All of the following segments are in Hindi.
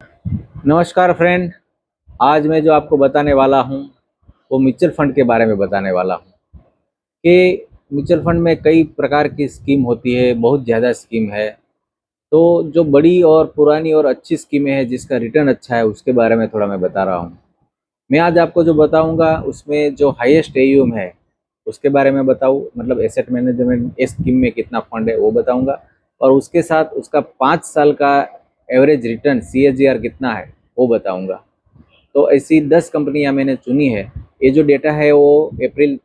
नमस्कार फ्रेंड। आज मैं जो आपको बताने वाला हूँ वो म्यूचुअल फंड के बारे में बताने वाला हूँ कि म्यूचुअल फंड में कई प्रकार की स्कीम होती है, बहुत ज़्यादा स्कीम है। तो जो बड़ी और पुरानी और अच्छी स्कीमें हैं जिसका रिटर्न अच्छा है उसके बारे में थोड़ा मैं बता रहा हूँ। मैं आज आपको जो बताऊँगा उसमें जो हाईएस्ट एयूएम है उसके बारे में बताऊँ, मतलब एसेट मैनेजमेंट स्कीम में कितना फंड है वो बताऊँगा, और उसके साथ उसका 5 साल का एवरेज रिटर्न CAGR कितना है वो बताऊँगा। तो ऐसी 10 कंपनियां मैंने चुनी है। ये जो डेटा है वो अप्रैल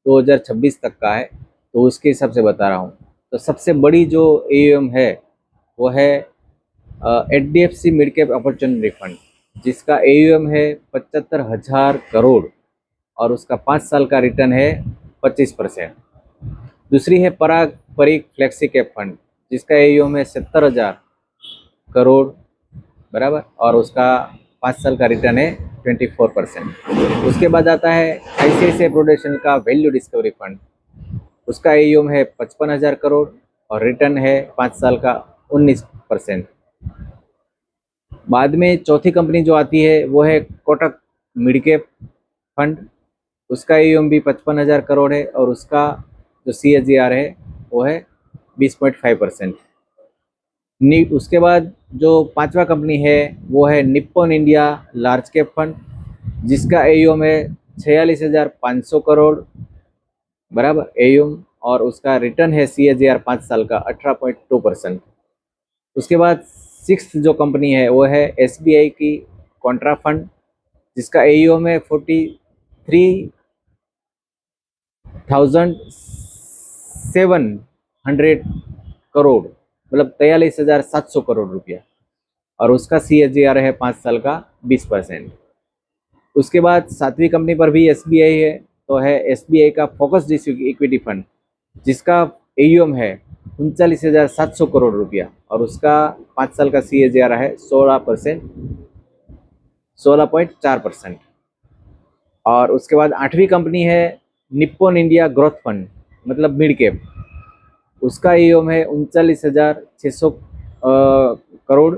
2026 तक का है, तो उसके हिसाब से बता रहा हूँ। तो सबसे बड़ी जो एयूएम है वो है HDFC mid cap opportunity fund, जिसका एयूएम है 75,000 करोड़ और उसका 5 साल का रिटर्न है 25%। दूसरी है पराग परीक फ्लेक्सी कैप फंड, जिसका एयूएम है 70,000 करोड़ बराबर, और उसका 5 साल का रिटर्न है 24%। उसके बाद आता है ICICI प्रूडेंशियल का वैल्यू डिस्कवरी फंड, उसका एयूएम है 55,000 करोड़ और रिटर्न है 5 साल का 19%। बाद में चौथी कंपनी जो आती है वो है कोटक मिड कैप फंड, उसका एयूएम भी 55,000 करोड़ है और उसका जो CAGR है वो है 20.5%। उसके बाद जो पांचवा कंपनी है वो है Nippon India large cap fund, जिसका एयूएम है 46,500 करोड़ बराबर एयूएम, और उसका रिटर्न है CAGR 5 साल का 18.2%। उसके बाद सिक्स जो कंपनी है वो है SBI की कॉन्ट्रा फंड, जिसका एयूएम है 43,700 करोड़, मतलब 43,700 करोड़ रुपया, और उसका CAGR है 5 साल का 20%। उसके बाद सातवीं कंपनी पर भी SBI है, तो है SBI का फोकस्ड इक्विटी फंड, जिसका एयूएम है 39,700 करोड़ रुपया और उसका 5 साल का CAGR है 16.4%। और उसके बाद आठवीं कंपनी है निप्पॉन इंडिया ग्रोथ फंड, मतलब मिड कैप, उसका एयूएम है 39,600 करोड़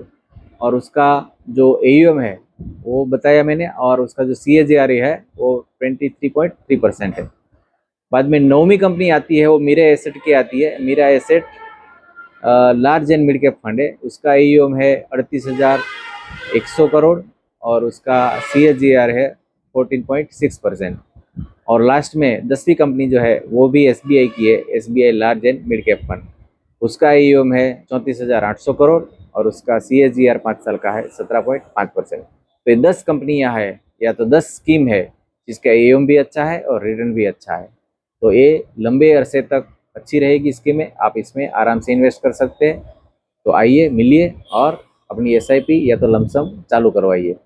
और उसका जो एयूएम है वो बताया मैंने, और उसका जो CAGR है वो 23.3% है। बाद में नौवीं कंपनी आती है वो मीरा एसेट की आती है। Mirae Asset large and mid cap fund है, उसका एयूएम है 38,100 करोड़ और उसका CAGR है 14.6%। और लास्ट में 10वीं कंपनी जो है वो भी SBI की है, SBI large and mid cap fund, उसका एयूएम है 34,800 करोड़ और उसका CAGR 5 साल का है 17.5%। तो ये 10 कंपनियां है या तो 10 स्कीम है जिसका एयूएम भी अच्छा है और रिटर्न भी अच्छा है। तो ये लंबे अरसे तक अच्छी रहेगी स्कीमें, आप इसमें आराम से इन्वेस्ट कर सकते हैं। तो आइए मिलिए और अपनी SIP या तो लमसम चालू करवाइए।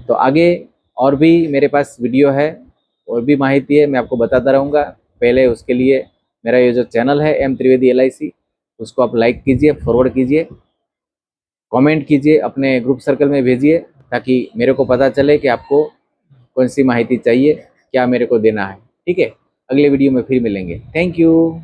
तो आगे और भी मेरे पास वीडियो है और भी माहिती है, मैं आपको बताता रहूँगा। पहले उसके लिए मेरा ये जो चैनल है M त्रिवेदी LIC, उसको आप लाइक कीजिए, फॉरवर्ड कीजिए, कमेंट कीजिए, अपने ग्रुप सर्कल में भेजिए, ताकि मेरे को पता चले कि आपको कौन सी माहिती चाहिए, क्या मेरे को देना है। ठीक है, अगले वीडियो में फिर मिलेंगे। Thank you.